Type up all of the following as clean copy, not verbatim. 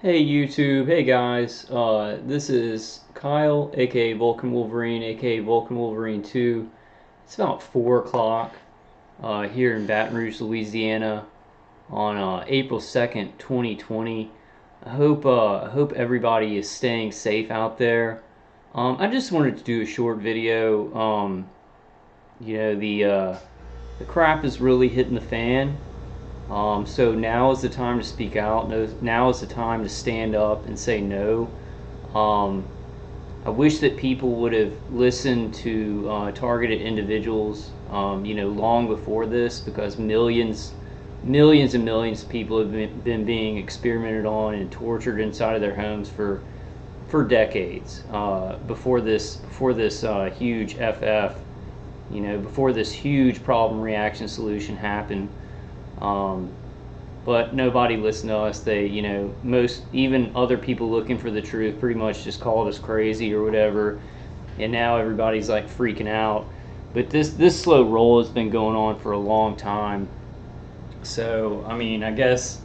Hey YouTube, hey guys, this is Kyle, aka Vulcan Wolverine, aka Vulcan Wolverine 2. It's about 4 o'clock here in Baton Rouge, Louisiana on April 2nd, 2020. I hope everybody is staying safe out there. I just wanted to do a short video. You know, the crap is really hitting the fan. So now is the time to speak out. Now is the time to stand up and say no. Um, I wish that people would have listened to targeted individuals, long before this, because millions and millions of people have been being experimented on and tortured inside of their homes for decades. Before this huge FF, before this huge problem reaction solution happened. Um, but nobody listened to us. They, most, even other people looking for the truth pretty much just called us crazy or whatever. And now everybody's like freaking out. But this slow roll has been going on for a long time. So, I mean, I guess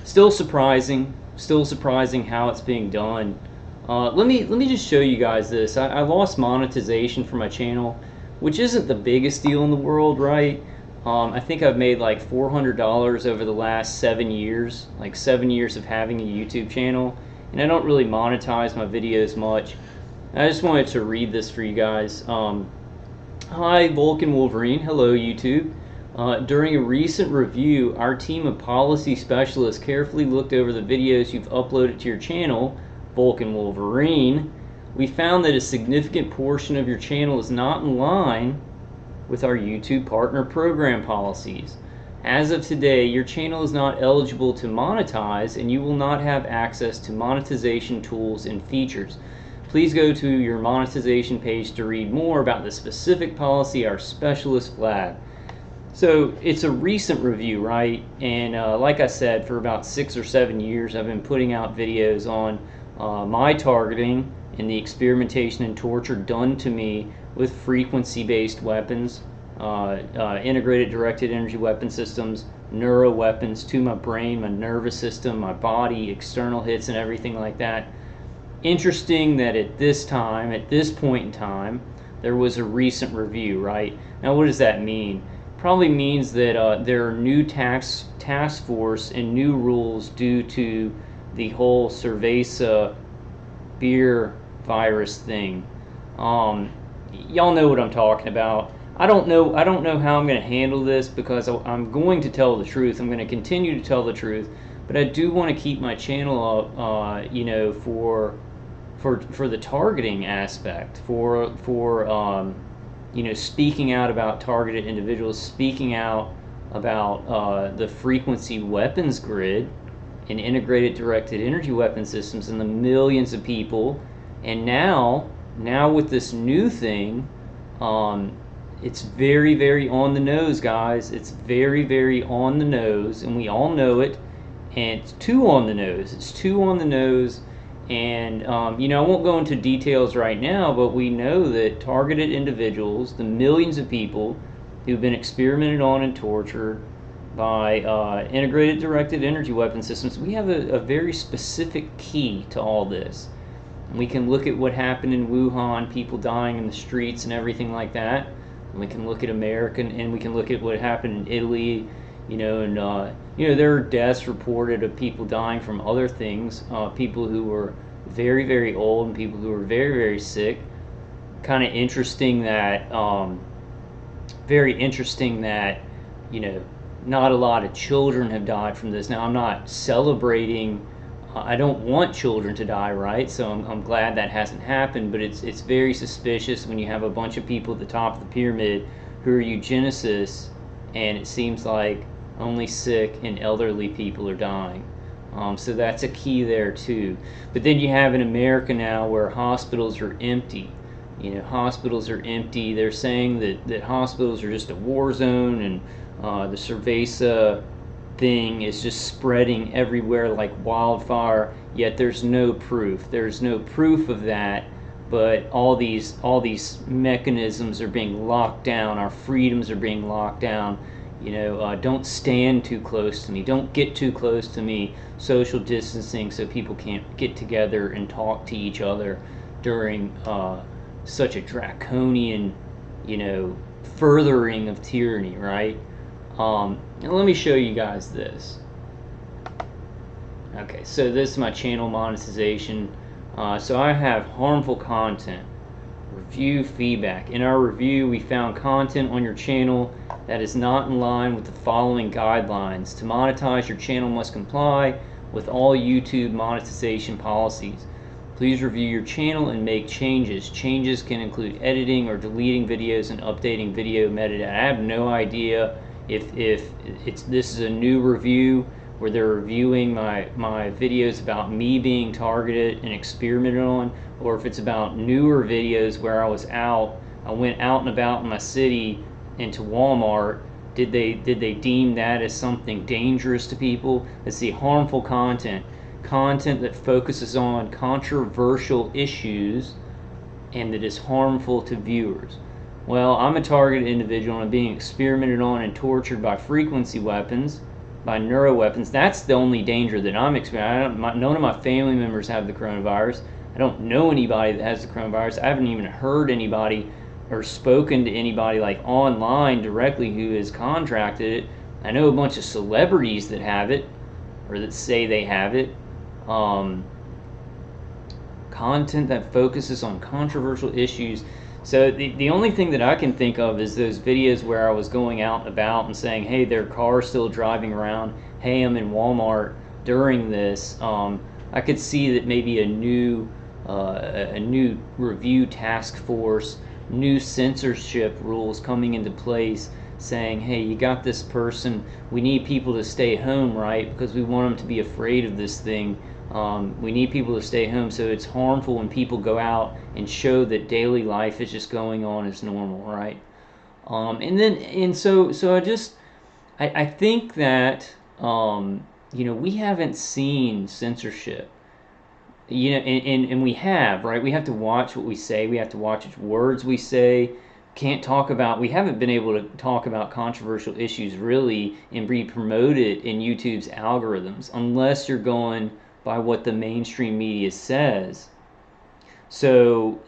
still surprising how it's being done. Let me just show you guys this. I lost monetization for my channel, which isn't the biggest deal in the world, right? I think I've made like $400 over the last 7 years, like 7 years of having a YouTube channel, and I don't really monetize my videos much. I just wanted to read this for you guys. Hi, Vulcan Wolverine. Hello, YouTube. During a recent review, our team of policy specialists carefully looked over the videos you've uploaded to your channel, Vulcan Wolverine. We found that a significant portion of your channel is not in line with our YouTube partner program policies. As of today, your channel is not eligible to monetize, and you will not have access to monetization tools and features. Please go to your monetization page to read more about the specific policy our specialists flagged. So it's a recent review, right? And like I said, for about 6 or 7 years, I've been putting out videos on my targeting and the experimentation and torture done to me with frequency-based weapons, integrated directed energy weapon systems, neuro weapons to my brain, my nervous system, my body, external hits, and everything like that. Interesting that at this point in time, there was a recent review, right? Now, what does that mean? Probably means that there are new task force and new rules due to the whole cerveza beer virus thing. Y'all know what I'm talking about. I don't know how I'm going to handle this, because I'm going to tell the truth. I'm going to continue to tell the truth, but I do want to keep my channel up, for the targeting aspect, for speaking out about targeted individuals, speaking out about the frequency weapons grid and integrated directed energy weapon systems and the millions of people. And now with this new thing, it's very, very on the nose, guys. It's very, very on the nose, and we all know it. And it's too on the nose. It's too on the nose. And I won't go into details right now, but we know that targeted individuals, the millions of people who've been experimented on and tortured by integrated directed energy weapon systems, we have a very specific key to all this. And we can look at what happened in Wuhan, people dying in the streets and everything like that. And we can look at America, and we can look at what happened in Italy, there are deaths reported of people dying from other things, people who were very, very old and people who were very, very sick. Kind of interesting that, very interesting that, not a lot of children have died from this. Now, I'm not celebrating. I don't want children to die, right? So I'm glad that hasn't happened, but it's very suspicious when you have a bunch of people at the top of the pyramid who are eugenicists, and it seems like only sick and elderly people are dying. So that's a key there too. But then you have in America now where hospitals are empty. Hospitals are empty. They're saying that hospitals are just a war zone, and the cerveza thing is just spreading everywhere like wildfire, yet there's no proof. There's no proof of that, but all these mechanisms are being locked down. Our freedoms are being locked down. Don't stand too close to me. Don't get too close to me. Social distancing so people can't get together and talk to each other during such a draconian, furthering of tyranny, right? And let me show you guys this. Okay, so this is my channel monetization. So I have harmful content. Review feedback. In our review, we found content on your channel that is not in line with the following guidelines. To monetize, your channel must comply with all YouTube monetization policies. Please review your channel and make changes. Changes can include editing or deleting videos and updating video metadata. I have no idea if this is a new review where they're reviewing my videos about me being targeted and experimented on, or if it's about newer videos where I went out and about in my city into Walmart. Did they deem that as something dangerous to people? Let's see, harmful content that focuses on controversial issues and that is harmful to viewers. Well, I'm a targeted individual and I'm being experimented on and tortured by frequency weapons, by neuroweapons. That's the only danger that I'm experiencing. None of my family members have the coronavirus. I don't know anybody that has the coronavirus. I haven't even heard anybody or spoken to anybody like online directly who has contracted it. I know a bunch of celebrities that have it or that say they have it. Content that focuses on controversial issues. So the only thing that I can think of is those videos where I was going out and about and saying, hey, their car's still driving around. Hey, I'm in Walmart during this. I could see that maybe a new review task force, new censorship rules coming into place saying, hey, you got this person. We need people to stay home, right? Because we want them to be afraid of this thing. We need people to stay home, so it's harmful when people go out and show that daily life is just going on as normal, right? I think that we haven't seen censorship, and we have, right? We have to watch what we say. We have to watch which words we say. We haven't been able to talk about controversial issues really and be promoted in YouTube's algorithms unless you're going by what the mainstream media says. So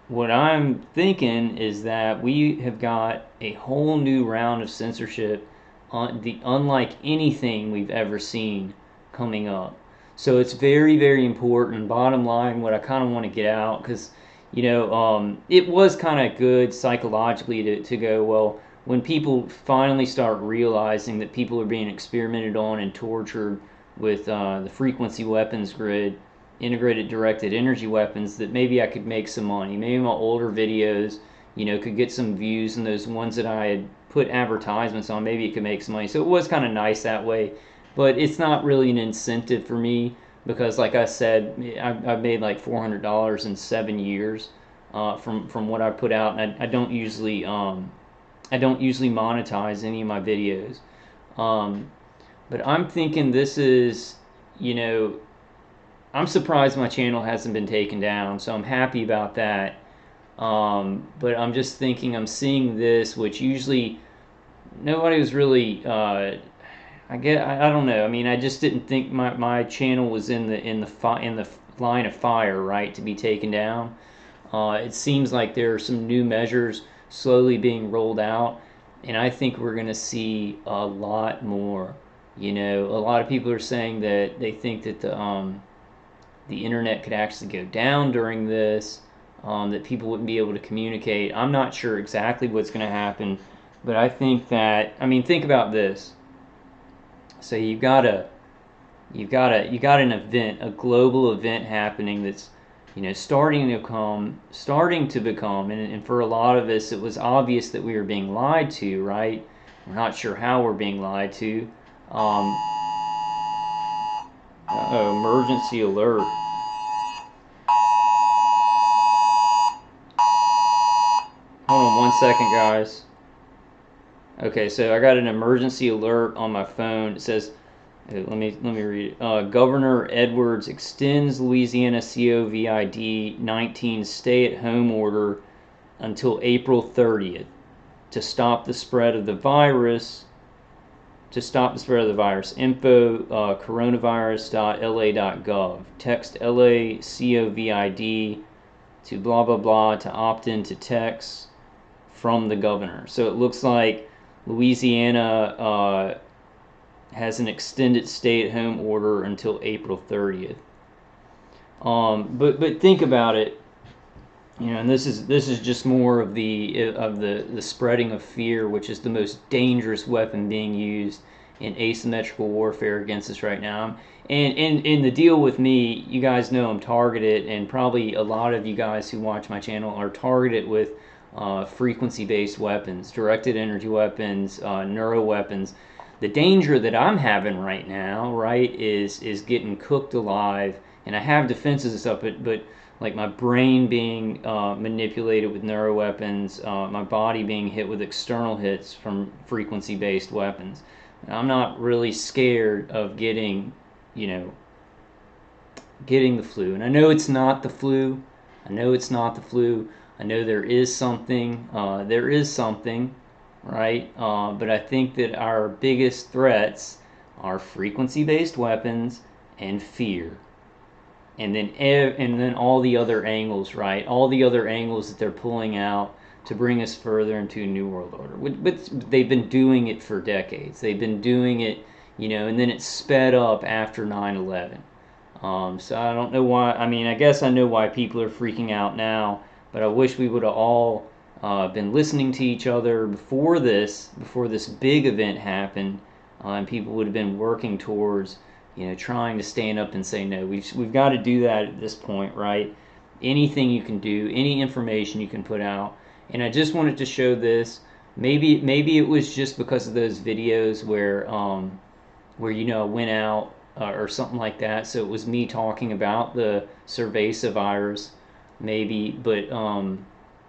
what I'm thinking is that we have got a whole new round of censorship, unlike anything we've ever seen, coming up. So it's very, very important. Bottom line, what I kind of want to get out, because it was kind of good psychologically to go, well, when people finally start realizing that people are being experimented on and tortured with the frequency weapons grid, integrated directed energy weapons, that maybe I could make some money. Maybe my older videos, could get some views, and those ones that I had put advertisements on, maybe it could make some money. So it was kind of nice that way, but it's not really an incentive for me because, like I said, I've made like $400 in 7 years from what I put out, and I don't usually monetize any of my videos. But I'm thinking this is, I'm surprised my channel hasn't been taken down, so I'm happy about that. But I'm just thinking, I'm seeing this, which usually nobody was really, I don't know. I mean, I just didn't think my channel was in the line of fire, right, to be taken down. It seems like there are some new measures slowly being rolled out, and I think we're going to see a lot more. A lot of people are saying that they think that the internet could actually go down during this, that people wouldn't be able to communicate. I'm not sure exactly what's going to happen, but I think that, think about this. So you've got an event, a global event happening that's starting to become, and for a lot of us, it was obvious that we were being lied to, right? We're not sure how we're being lied to. Emergency alert. Hold on 1 second, guys. Okay, so I got an emergency alert on my phone. It says, let me read it. Governor Edwards extends Louisiana COVID-19 stay-at-home order until April 30th to stop the spread of the virus. Info coronavirus.la.gov. Text LACOVID to blah blah blah to opt into text from the governor. So it looks like Louisiana has an extended stay-at-home order until April 30th. But think about it. And this is just more of the spreading of fear, which is the most dangerous weapon being used in asymmetrical warfare against us right now. And the deal with me, you guys know I'm targeted, and probably a lot of you guys who watch my channel are targeted with frequency-based weapons, directed energy weapons, neuro weapons. The danger that I'm having right now, right, is getting cooked alive. And I have defenses and stuff, but like my brain being manipulated with neuro weapons, my body being hit with external hits from frequency-based weapons. And I'm not really scared of getting the flu. And I know it's not the flu. I know there is something. Right? But I think that our biggest threats are frequency-based weapons and fear. And then all the other angles, right? All the other angles that they're pulling out to bring us further into a new world order. But they've been doing it for decades. They've been doing it, and then it sped up after 9/11. So I don't know why. I mean, I guess I know why people are freaking out now, but I wish we would have all been listening to each other before this big event happened, and people would have been working towards trying to stand up and say no. We've got to do that at this point, right? Anything you can do, any information you can put out. And I just wanted to show this. Maybe it was just because of those videos where I went out or something like that. So it was me talking about the cerveza virus, maybe, but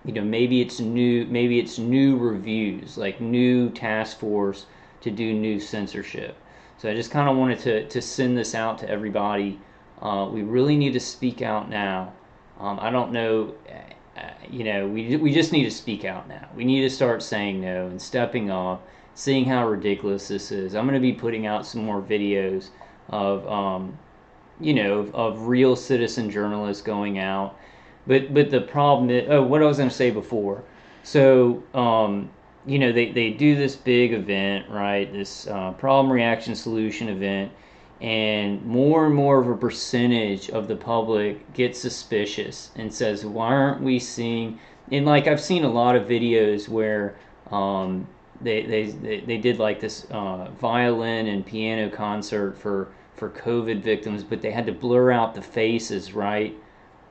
maybe it's new reviews, like new task force to do new censorship. So I just kind of wanted to send this out to everybody. We really need to speak out now. I don't know, we just need to speak out now. We need to start saying no and stepping up, seeing how ridiculous this is. I'm going to be putting out some more videos of, of real citizen journalists going out. But the problem is, what I was going to say before. So, they do this big event, right? This problem, reaction, solution event, and more of a percentage of the public gets suspicious and says, why aren't we seeing? And like I've seen a lot of videos where they did like this violin and piano concert for COVID victims, but they had to blur out the faces, right,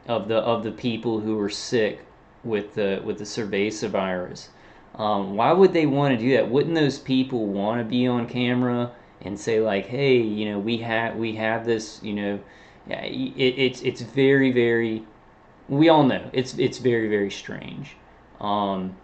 of the people who were sick with the cerveza virus. Why would they want to do that? Wouldn't those people want to be on camera and say like, hey, we have this, it's very, very, we all know it's very, very strange. I'm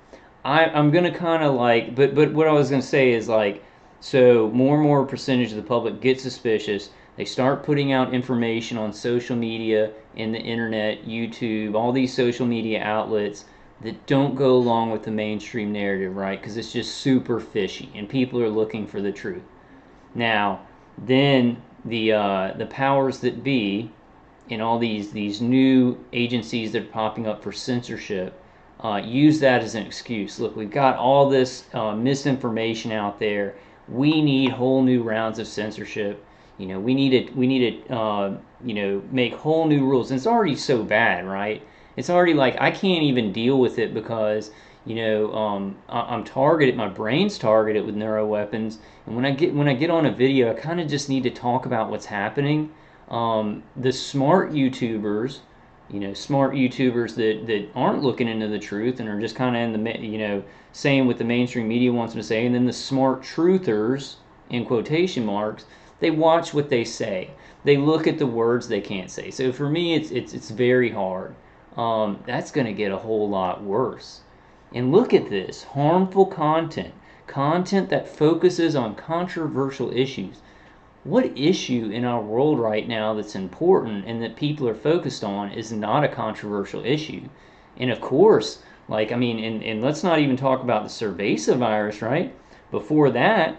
gonna kind of like, but what I was gonna say is like, so more and more percentage of the public get suspicious. They start putting out information on social media, in the internet, YouTube, all these social media outlets that don't go along with the mainstream narrative, right? Because it's just super fishy, and people are looking for the truth. Now, then the powers that be, in all these new agencies that are popping up for censorship, use that as an excuse. Look, we've got all this misinformation out there. We need whole new rounds of censorship. We need to make whole new rules. And it's already so bad, right? It's already like I can't even deal with it because I'm targeted. My brain's targeted with neuro weapons. And when I get on a video, I kind of just need to talk about what's happening. The smart YouTubers, that aren't looking into the truth and are just kind of in the saying what the mainstream media wants them to say, and then the smart truthers, in quotation marks, they watch what they say. They look at the words they can't say. So for me, it's very hard. That's going to get a whole lot worse. And look at this, harmful content that focuses on controversial issues. What issue in our world right now that's important and that people are focused on is not a controversial issue? And of course, Like, I mean, and let's not even talk about the cerveza virus, right? Before that,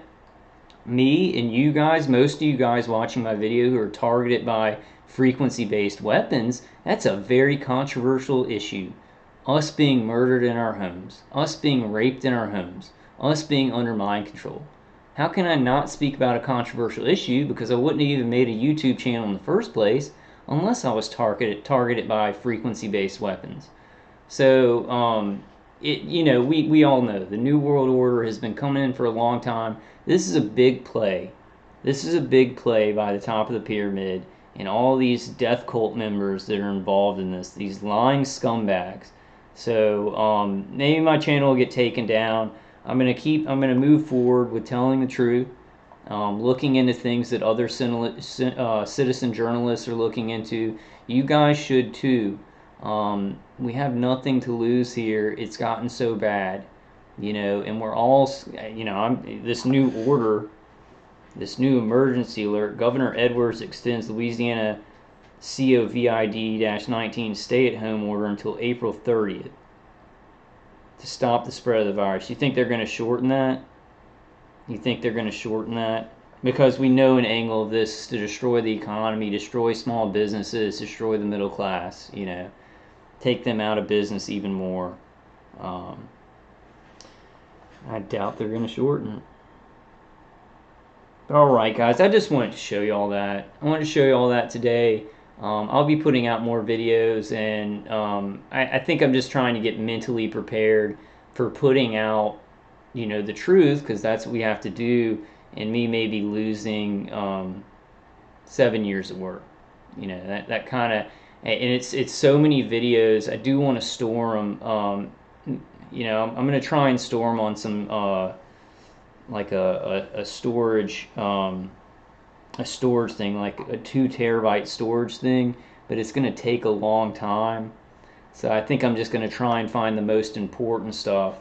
me and you guys, most of you guys watching my video who are targeted by frequency-based weapons, that's a very controversial issue. Us being murdered in our homes, us being raped in our homes, us being under mind control. How can I not speak about a controversial issue, because I wouldn't have even made a YouTube channel in the first place unless I was targeted by frequency-based weapons. So, we all know the New World Order has been coming in for a long time. This is a big play. This is a big play by the top of the pyramid, and all these death cult members that are involved in this, these lying scumbags. So, maybe my channel will get taken down. I'm gonna move forward with telling the truth, looking into things that other citizen journalists are looking into. You guys should too. We have nothing to lose here. It's gotten so bad, and we're all, this new order, this new emergency alert. Governor Edwards extends Louisiana COVID-19 stay-at-home order until April 30th to stop the spread of the virus. You think they're going to shorten that? You think they're going to shorten that? Because we know an angle of this to destroy the economy, destroy small businesses, destroy the middle class, take them out of business even more. I doubt they're going to shorten it. Alright guys, I just wanted to show you all that. I wanted to show you all that today. I'll be putting out more videos, and I think I'm just trying to get mentally prepared for putting out, the truth, because that's what we have to do, and me maybe losing 7 years of work. That kind of, and it's so many videos. I do want to store them. I'm going to try and store them on some like a storage thing, like a 2 terabyte storage thing, but it's going to take a long time. So I think I'm just going to try and find the most important stuff.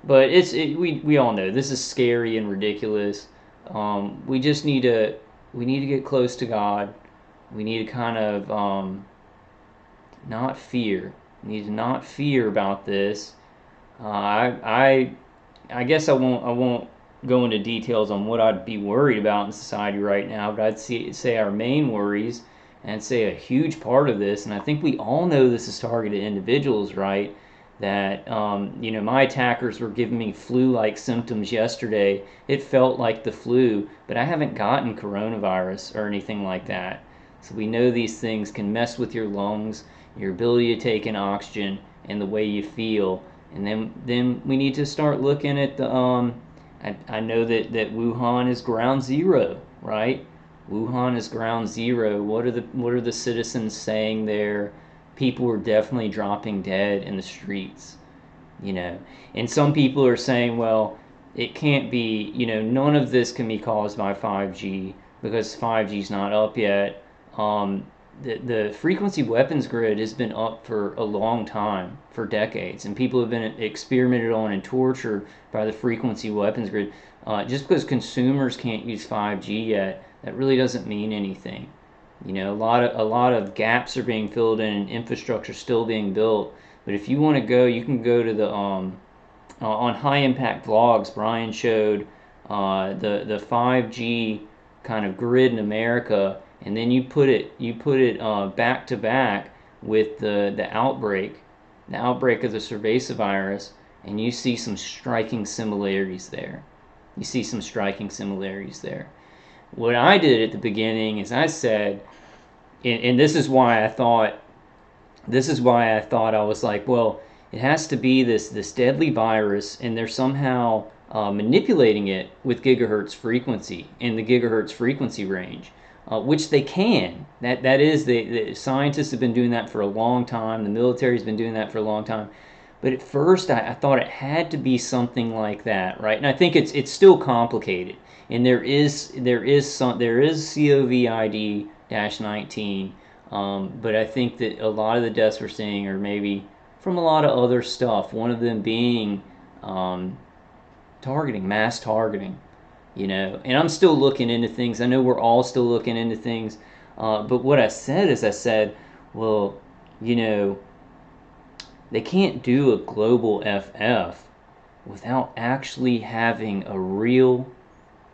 But we all know this is scary and ridiculous. We just need to get close to God. We need to kind of not fear. We need to not fear about this. I guess I won't go into details on what I'd be worried about in society right now, but I'd say our main worries, and say a huge part of this, and I think we all know this is targeted individuals, right? That my attackers were giving me flu-like symptoms yesterday. It felt like the flu, but I haven't gotten coronavirus or anything like that. So we know these things can mess with your lungs, your ability to take in oxygen, and the way you feel. And then we need to start looking at the I know that Wuhan is ground zero, right? Wuhan is ground zero. What are the citizens saying there? People are definitely dropping dead in the streets, And some people are saying, well, it can't be, none of this can be caused by 5G because 5G is not up yet. The frequency weapons grid has been up for a long time, for decades, and people have been experimented on and tortured by the frequency weapons grid. Just because consumers can't use 5G yet, that really doesn't mean anything. A lot of gaps are being filled in, and infrastructure still being built. But if you want to go, you can go to the on High Impact Vlogs. Brian showed the 5G kind of grid in America, and then you put it back to back with the outbreak of the cerveza virus, and you see some striking similarities there. What I did at the beginning is I said, and this is why I thought I was like, well, it has to be this deadly virus, and they're somehow manipulating it with gigahertz frequency, in the gigahertz frequency range, which they can. That is, the scientists have been doing that for a long time. The military's been doing that for a long time. But at first, I thought it had to be something like that, right? And I think it's still complicated. And there is COVID-19, but I think that a lot of the deaths we're seeing are maybe from a lot of other stuff. One of them being mass targeting, And I'm still looking into things. I know we're all still looking into things. But what I said is, well, They can't do a global FF without actually having a real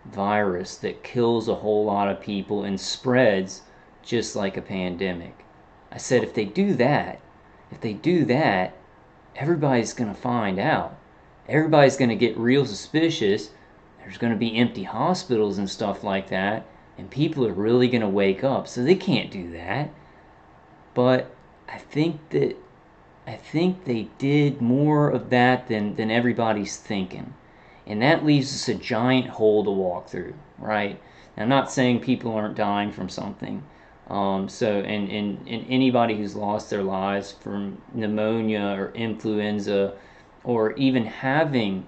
virus that kills a whole lot of people and spreads just like a pandemic. I said if they do that, everybody's going to find out. Everybody's going to get real suspicious. There's going to be empty hospitals and stuff like that, and people are really going to wake up. So they can't do that. But I think that I think they did more of that than everybody's thinking. And that leaves us a giant hole to walk through, right? Now, I'm not saying people aren't dying from something. And anybody who's lost their lives from pneumonia or influenza or even having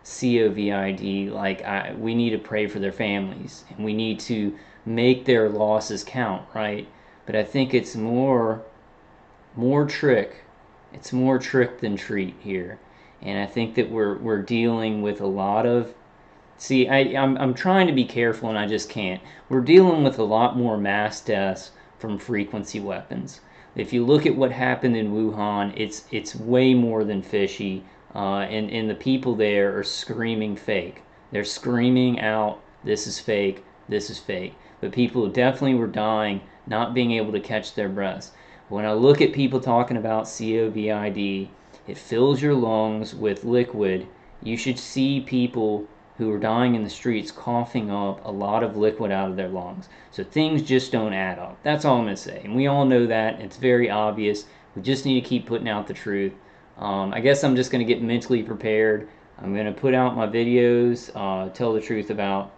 COVID, we need to pray for their families and we need to make their losses count, right? But I think it's more trick. It's more trick than treat here, and I think that we're dealing with a lot of. See, I'm trying to be careful, and I just can't. We're dealing with a lot more mass deaths from frequency weapons. If you look at what happened in Wuhan, it's way more than fishy, and the people there are screaming fake. They're screaming out, "This is fake. This is fake." But people definitely were dying, not being able to catch their breaths. When I look at people talking about COVID, it fills your lungs with liquid. You should see people who are dying in the streets coughing up a lot of liquid out of their lungs. So things just don't add up. That's all I'm going to say. And we all know that. It's very obvious. We just need to keep putting out the truth. I guess I'm just going to get mentally prepared. I'm going to put out my videos, tell the truth about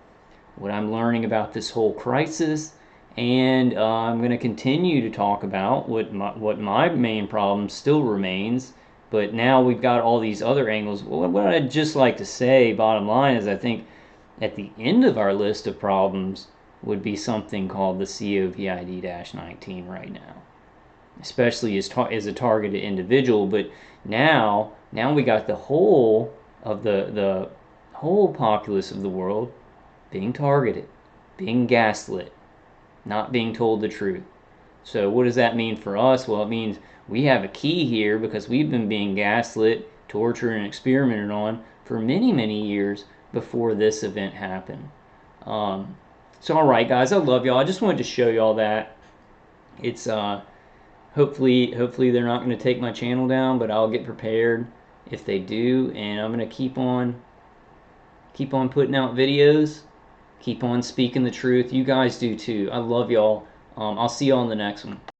what I'm learning about this whole crisis, and I'm going to continue to talk about what my main problem still remains. But now we've got all these other angles. What I'd just like to say, bottom line, is I think at the end of our list of problems would be something called the COVID-19 right now, especially as a targeted individual. But now we got the whole of the whole populace of the world being targeted, being gaslit, not being told the truth. So what does that mean for us? Well, it means we have a key here because we've been being gaslit, tortured, and experimented on for many, many years before this event happened. So all right, guys, I love y'all. I just wanted to show y'all that. It's hopefully they're not going to take my channel down, but I'll get prepared if they do, and I'm going to keep on putting out videos. Keep on speaking the truth. You guys do too. I love y'all. I'll see y'all in the next one.